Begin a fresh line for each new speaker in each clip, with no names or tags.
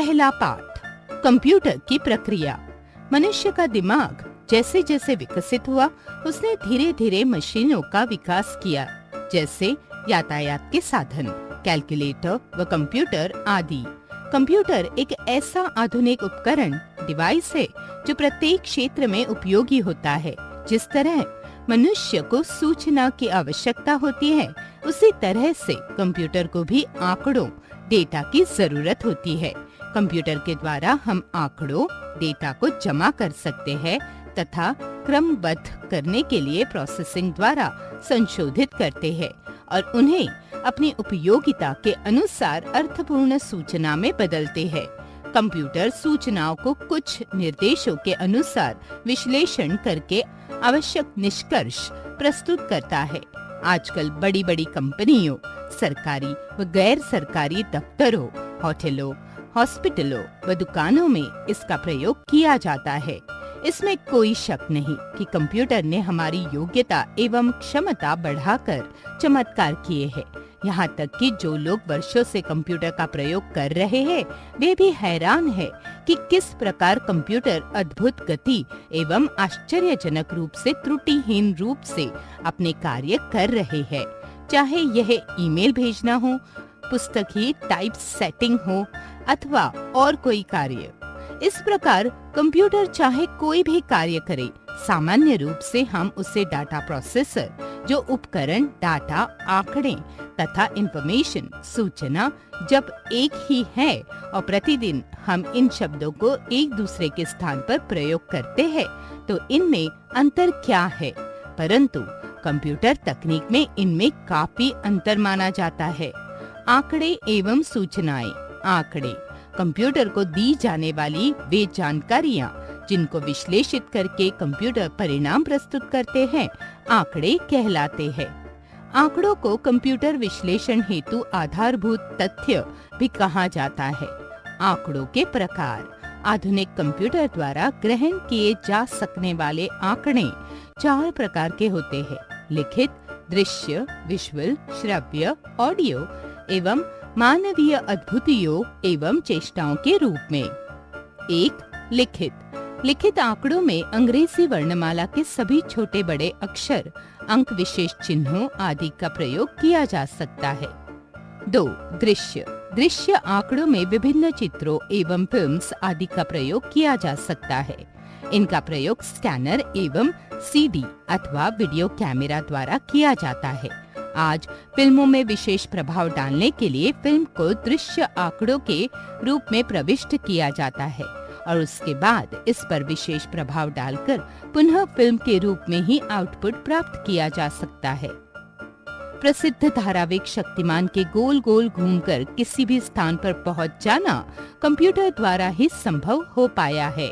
पहला पाठ, कंप्यूटर की प्रक्रिया। मनुष्य का दिमाग जैसे जैसे विकसित हुआ, उसने धीरे धीरे मशीनों का विकास किया, जैसे यातायात के साधन, कैलकुलेटर व कंप्यूटर आदि। कंप्यूटर एक ऐसा आधुनिक उपकरण डिवाइस है जो प्रत्येक क्षेत्र में उपयोगी होता है। जिस तरह मनुष्य को सूचना की आवश्यकता होती है, उसी तरह से कंप्यूटर को भी आंकड़ों, डेटा की जरूरत होती है। कंप्यूटर के द्वारा हम आंकड़ों, डेटा को जमा कर सकते हैं तथा क्रमबद्ध करने के लिए प्रोसेसिंग द्वारा संशोधित करते हैं और उन्हें अपनी उपयोगिता के अनुसार अर्थपूर्ण सूचना में बदलते हैं। कंप्यूटर सूचनाओं को कुछ निर्देशों के अनुसार विश्लेषण करके आवश्यक निष्कर्ष प्रस्तुत करता है। आजकल बड़ी बड़ी कंपनियों, सरकारी व गैर सरकारी दफ्तरों, होटलों, हॉस्पिटलों व दुकानों में इसका प्रयोग किया जाता है। इसमें कोई शक नहीं कि कंप्यूटर ने हमारी योग्यता एवं क्षमता बढ़ाकर चमत्कार किए हैं। यहाँ तक कि जो लोग वर्षों से कंप्यूटर का प्रयोग कर रहे हैं, वे भी हैरान है कि किस प्रकार कंप्यूटर अद्भुत गति एवं आश्चर्यजनक रूप से त्रुटिहीन रूप से अपने कार्य कर रहे हैं। चाहे यह ईमेल भेजना हो, पुस्तक की टाइप सेटिंग हो अथवा और कोई कार्य। इस प्रकार कंप्यूटर चाहे कोई भी कार्य करे, सामान्य रूप से हम उसे डाटा प्रोसेसर, जो उपकरण डाटा, आंकड़े तथा इंफॉर्मेशन, सूचना जब एक ही है और प्रतिदिन हम इन शब्दों को एक दूसरे के स्थान पर प्रयोग करते हैं, तो इनमें अंतर क्या है? परंतु कंप्यूटर तकनीक में इनमें काफी अंतर माना जाता है। आंकड़े एवं सूचनाएं। आंकड़े कंप्यूटर को दी जाने वाली वे जानकारियां जिनको विश्लेषित करके कंप्यूटर परिणाम प्रस्तुत करते हैं, आंकड़े कहलाते हैं। आंकड़ों को कंप्यूटर विश्लेषण हेतु आधारभूत तथ्य भी कहा जाता है। आंकड़ों के प्रकार। आधुनिक कंप्यूटर द्वारा ग्रहण किए जा सकने वाले आंकड़े 4 प्रकार के होते हैं: लिखित, दृश्य, विजुअल, श्रव्य, ऑडियो एवं मानवीय अद्भुतियों एवं चेष्टाओं के रूप में। 1. लिखित। लिखित आंकड़ों में अंग्रेजी वर्णमाला के सभी छोटे बड़े अक्षर, अंक विशेष चिन्हों आदि का प्रयोग किया जा सकता है। 2. दृश्य। दृश्य आंकड़ों में विभिन्न चित्रों एवं फिल्म्स आदि का प्रयोग किया जा सकता है। इनका प्रयोग स्कैनर एवं सीडी अथवा वीडियो कैमरा द्वारा किया जाता है। आज फिल्मों में विशेष प्रभाव डालने के लिए फिल्म को दृश्य आंकड़ों के रूप में प्रविष्ट किया जाता है और उसके बाद इस पर विशेष प्रभाव डालकर पुनः फिल्म के रूप में ही आउटपुट प्राप्त किया जा सकता है। प्रसिद्ध धारावाहिक शक्तिमान के गोल गोल घूमकर किसी भी स्थान पर पहुंच जाना कंप्यूटर द्वारा ही संभव हो पाया है।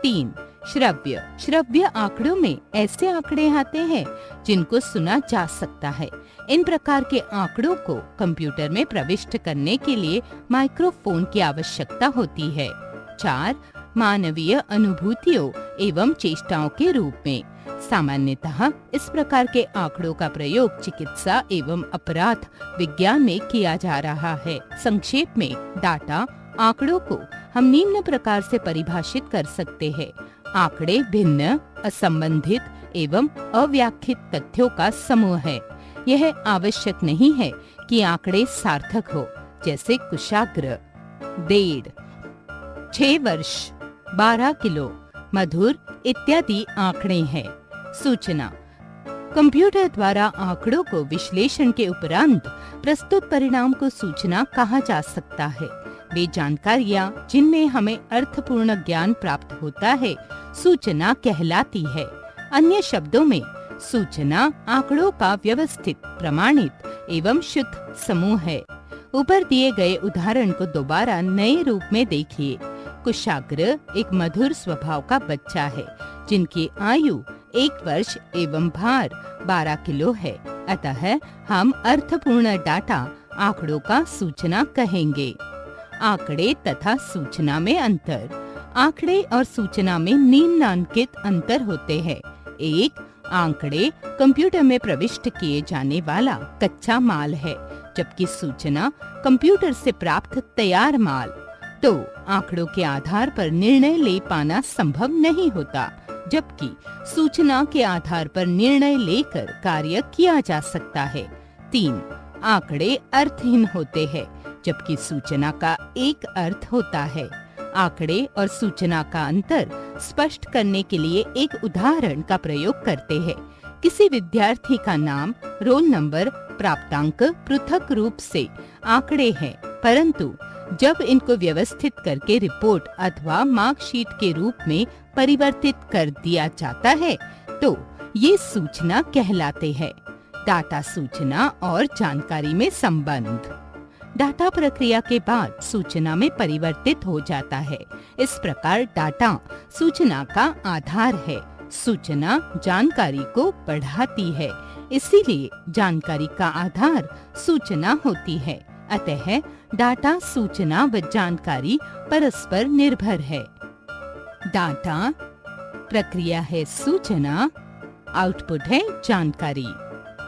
3. श्रव्य। श्रव्य आंकड़ों में ऐसे आंकड़े आते हैं जिनको सुना जा सकता है। इन प्रकार के आंकड़ों को कंप्यूटर में प्रविष्ट करने के लिए माइक्रोफोन की आवश्यकता होती है। 4. मानवीय अनुभूतियों एवं चेष्टाओं के रूप में। सामान्यतः इस प्रकार के आंकड़ों का प्रयोग चिकित्सा एवं अपराध विज्ञान में किया जा रहा है। संक्षेप में डाटा, आंकड़ों को हम निम्न प्रकार से परिभाषित कर सकते हैं: आंकड़े भिन्न, असंबंधित एवं अव्याख्यित तथ्यों का समूह है। यह आवश्यक नहीं है कि आंकड़े सार्थक हो, जैसे कुशाग्र, 1.5, 6 वर्ष, 12 किलो, मधुर इत्यादि आंकड़े हैं। सूचना। कंप्यूटर द्वारा आंकड़ों को विश्लेषण के उपरांत प्रस्तुत परिणाम को सूचना कहा जा सकता है। वे जानकारियां जिनमें हमें अर्थपूर्ण ज्ञान प्राप्त होता है, सूचना कहलाती है। अन्य शब्दों में सूचना आंकड़ों का व्यवस्थित, प्रमाणित एवं शुद्ध समूह है। ऊपर दिए गए उदाहरण को दोबारा नए रूप में देखिए। कुशाग्र एक मधुर स्वभाव का बच्चा है जिनकी आयु 1 वर्ष एवं भार 12 किलो है। अतः हम अर्थपूर्ण डाटा, आंकड़ों का सूचना कहेंगे। आंकड़े तथा सूचना में अंतर। आंकड़े और सूचना में निम्नलिखित अंतर होते हैं। 1. आंकड़े कंप्यूटर में प्रविष्ट किए जाने वाला कच्चा माल है, जबकि सूचना कंप्यूटर से प्राप्त तैयार माल। तो आंकड़ों के आधार पर निर्णय ले पाना संभव नहीं होता, जबकि सूचना के आधार पर निर्णय लेकर कार्य किया जा सकता है। 3. आंकड़े अर्थहीन होते हैं, जबकि सूचना का एक अर्थ होता है। आंकड़े और सूचना का अंतर स्पष्ट करने के लिए एक उदाहरण का प्रयोग करते हैं। किसी विद्यार्थी का नाम, रोल नंबर, प्राप्तांक पृथक रूप से आंकड़े हैं, परंतु जब इनको व्यवस्थित करके रिपोर्ट अथवा मार्कशीट के रूप में परिवर्तित कर दिया जाता है तो ये सूचना कहलाते हैं। डाटा सूचना और जानकारी में संबंध। डाटा प्रक्रिया के बाद सूचना में परिवर्तित हो जाता है। इस प्रकार डाटा सूचना का आधार है। सूचना जानकारी को बढ़ाती है, इसीलिए जानकारी का आधार सूचना होती है। अतः डाटा, सूचना व जानकारी परस्पर निर्भर है। डाटा प्रक्रिया है सूचना, आउटपुट है जानकारी।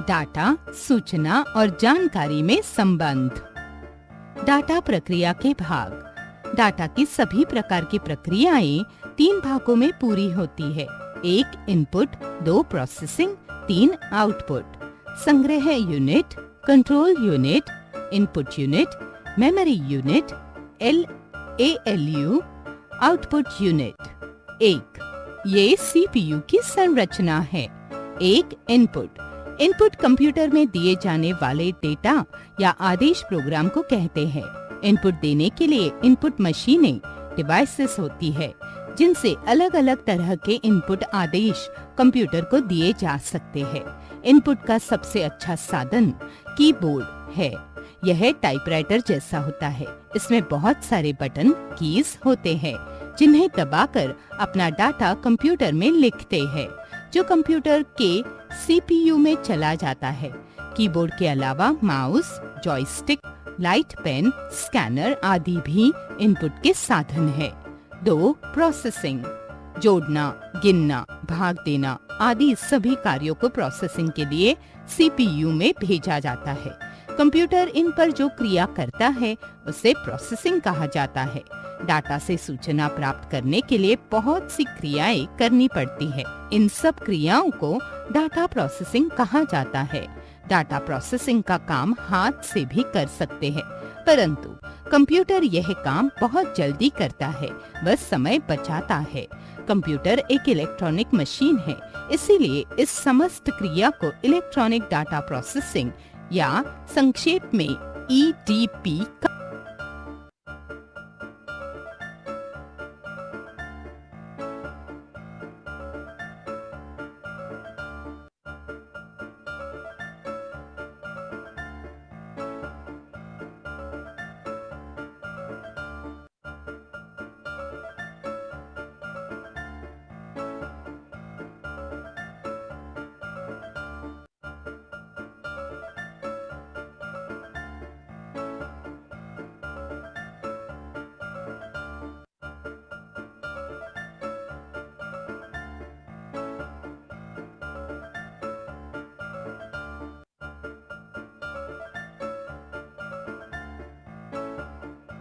डाटा, सूचना और जानकारी में संबंध। डाटा प्रक्रिया के भाग। डाटा की सभी प्रकार की प्रक्रियाएं 3 भागों में पूरी होती है। 1 इनपुट, 2 प्रोसेसिंग, 3 आउटपुट। संग्रह unit, control unit, input unit, memory unit, ALU, output unit. 1. ये सीपीयू की संरचना है। 1 इनपुट। इनपुट कंप्यूटर में दिए जाने वाले डेटा या आदेश प्रोग्राम को कहते हैं। इनपुट देने के लिए इनपुट मशीनें, डिवाइसेस होती है, जिनसे अलग अलग तरह के इनपुट आदेश कंप्यूटर को दिए जा सकते हैं। इनपुट का सबसे अच्छा साधन कीबोर्ड है। यह टाइपराइटर जैसा होता है। इसमें बहुत सारे बटन, कीज होते हैं, जिन्हें दबाकर अपना डाटा कंप्यूटर में लिखते हैं, जो कंप्यूटर के सीपीयू में चला जाता है। कीबोर्ड के अलावा mouse, joystick, light pen, scanner आदि भी इनपुट के साधन है। 2 प्रोसेसिंग। जोड़ना, गिनना, भाग देना आदि सभी कार्यों को प्रोसेसिंग के लिए सीपीयू में भेजा जाता है। कंप्यूटर इन पर जो क्रिया करता है उसे प्रोसेसिंग कहा जाता है। डाटा से सूचना प्राप्त करने के लिए बहुत सी क्रियाएं करनी पड़ती है। इन सब क्रियाओं को डाटा प्रोसेसिंग कहा जाता है। डाटा प्रोसेसिंग का काम हाथ से भी कर सकते हैं, परंतु कंप्यूटर यह काम बहुत जल्दी करता है, बस समय बचाता है। कंप्यूटर एक इलेक्ट्रॉनिक मशीन है, इसीलिए इस समस्त क्रिया को इलेक्ट्रॉनिक डाटा प्रोसेसिंग या संक्षेप में EDP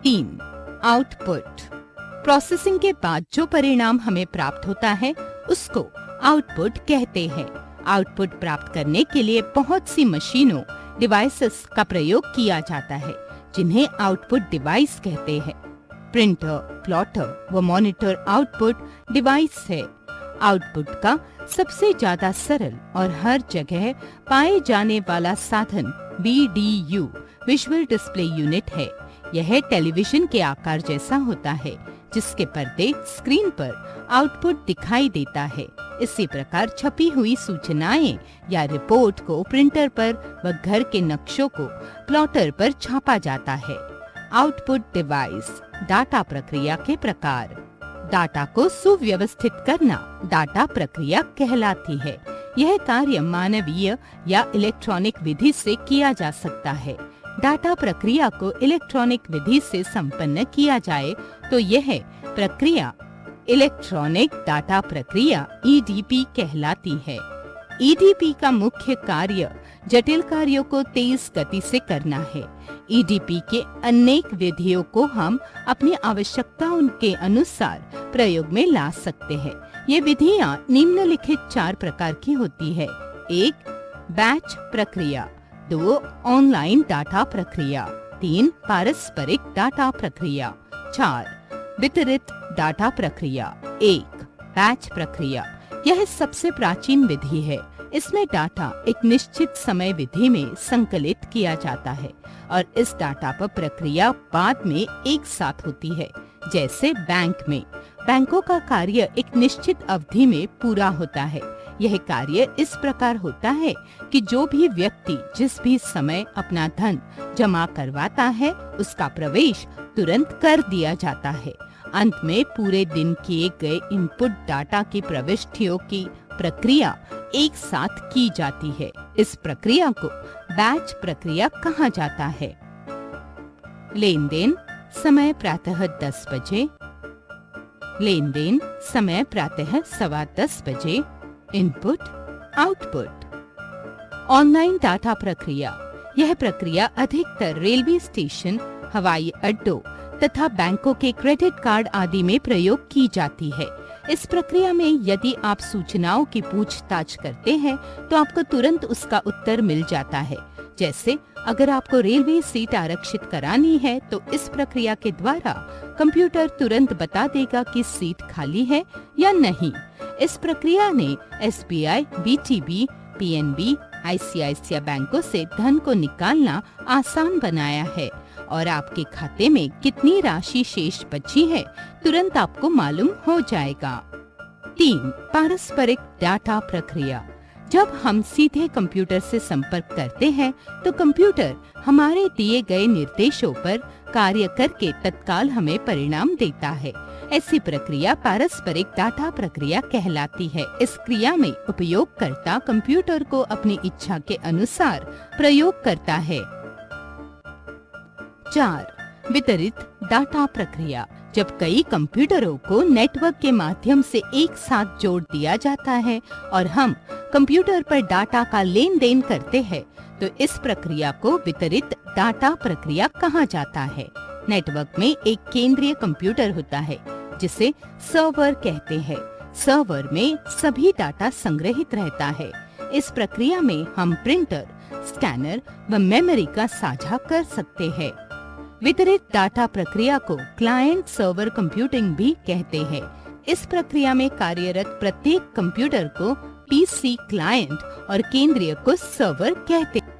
3 आउटपुट। प्रोसेसिंग के बाद जो परिणाम हमें प्राप्त होता है उसको आउटपुट कहते हैं। आउटपुट प्राप्त करने के लिए बहुत सी मशीनों, डिवाइसेस का प्रयोग किया जाता है, जिन्हें आउटपुट डिवाइस कहते हैं। प्रिंटर, प्लॉटर व मॉनिटर आउटपुट डिवाइस है। आउटपुट का सबसे ज्यादा सरल और हर जगह पाए जाने वाला साधन VDU, विजुअल डिस्प्ले यूनिट है। यह टेलीविजन के आकार जैसा होता है, जिसके पर्दे स्क्रीन पर आउटपुट दिखाई देता है। इसी प्रकार छपी हुई सूचनाएं या रिपोर्ट को प्रिंटर पर व घर के नक्शों को प्लॉटर पर छापा जाता है। Output device. डाटा प्रक्रिया के प्रकार। डाटा को सुव्यवस्थित करना डाटा प्रक्रिया कहलाती है। यह कार्य मानवीय या इलेक्ट्रॉनिक विधि से किया जा सकता है। डाटा प्रक्रिया को इलेक्ट्रॉनिक विधि से संपन्न किया जाए तो यह प्रक्रिया इलेक्ट्रॉनिक डाटा प्रक्रिया EDP कहलाती है। ईडीपी का मुख्य कार्य जटिल कार्यों को तेज गति से करना है। ईडीपी के अनेक विधियों को हम अपनी आवश्यकताओं के अनुसार प्रयोग में ला सकते हैं। ये विधियां निम्नलिखित 4 प्रकार की होती है। 1. बैच प्रक्रिया, 2. ऑनलाइन डाटा प्रक्रिया, 3. पारस्परिक डाटा प्रक्रिया, 4. वितरित डाटा प्रक्रिया। 1. बैच प्रक्रिया, यह सबसे प्राचीन विधि है। इसमें डाटा एक निश्चित समय विधि में संकलित किया जाता है और इस डाटा पर प्रक्रिया बाद में एक साथ होती है। जैसे बैंक में बैंकों का कार्य एक निश्चित अवधि में पूरा होता है। यह कार्य इस प्रकार होता है कि जो भी व्यक्ति जिस भी समय अपना धन जमा करवाता है उसका प्रवेश तुरंत कर दिया जाता है। अंत में पूरे दिन किए गए इनपुट डाटा की प्रविष्टियों की प्रक्रिया एक साथ की जाती है। इस प्रक्रिया को बैच प्रक्रिया कहा जाता है। लेन देन समय प्रातः 10 बजे, लेन देन समय प्रातः 10:15 बजे, इनपुट आउटपुट। ऑनलाइन डाटा प्रक्रिया, यह प्रक्रिया अधिकतर रेलवे स्टेशन, हवाई अड्डों तथा बैंकों के क्रेडिट कार्ड आदि में प्रयोग की जाती है। इस प्रक्रिया में यदि आप सूचनाओं की पूछताछ करते हैं तो आपको तुरंत उसका उत्तर मिल जाता है। जैसे अगर आपको रेलवे सीट आरक्षित करानी है तो इस प्रक्रिया के द्वारा कंप्यूटर तुरंत बता देगा कि सीट खाली है या नहीं। इस प्रक्रिया ने एसबीआई, बीटीबी, पीएनबी, आईसीआईसीआई बैंकों से धन को निकालना आसान बनाया है और आपके खाते में कितनी राशि शेष बची है तुरंत आपको मालूम हो जाएगा। 3. पारस्परिक डाटा प्रक्रिया, जब हम सीधे कंप्यूटर से संपर्क करते हैं तो कंप्यूटर हमारे दिए गए निर्देशों पर कार्य करके तत्काल हमें परिणाम देता है। ऐसी प्रक्रिया पारस्परिक डाटा प्रक्रिया कहलाती है। इस क्रिया में उपयोगकर्ता कंप्यूटर को अपनी इच्छा के अनुसार प्रयोग करता है। 4. वितरित डाटा प्रक्रिया, जब कई कंप्यूटरों को नेटवर्क के माध्यम से एक साथ जोड़ दिया जाता है और हम कंप्यूटर पर डाटा का लेन देन करते हैं तो इस प्रक्रिया को वितरित डाटा प्रक्रिया कहा जाता है। नेटवर्क में एक केंद्रीय कंप्यूटर होता है जिसे सर्वर कहते हैं। सर्वर में सभी डाटा संग्रहित रहता है। इस प्रक्रिया में हम प्रिंटर, स्कैनर व मेमोरी का साझा कर सकते हैं। वितरित डाटा प्रक्रिया को क्लाइंट सर्वर कंप्यूटिंग भी कहते हैं। इस प्रक्रिया में कार्यरत प्रत्येक कंप्यूटर को पीसी क्लाइंट और केंद्रीय को सर्वर कहते हैं।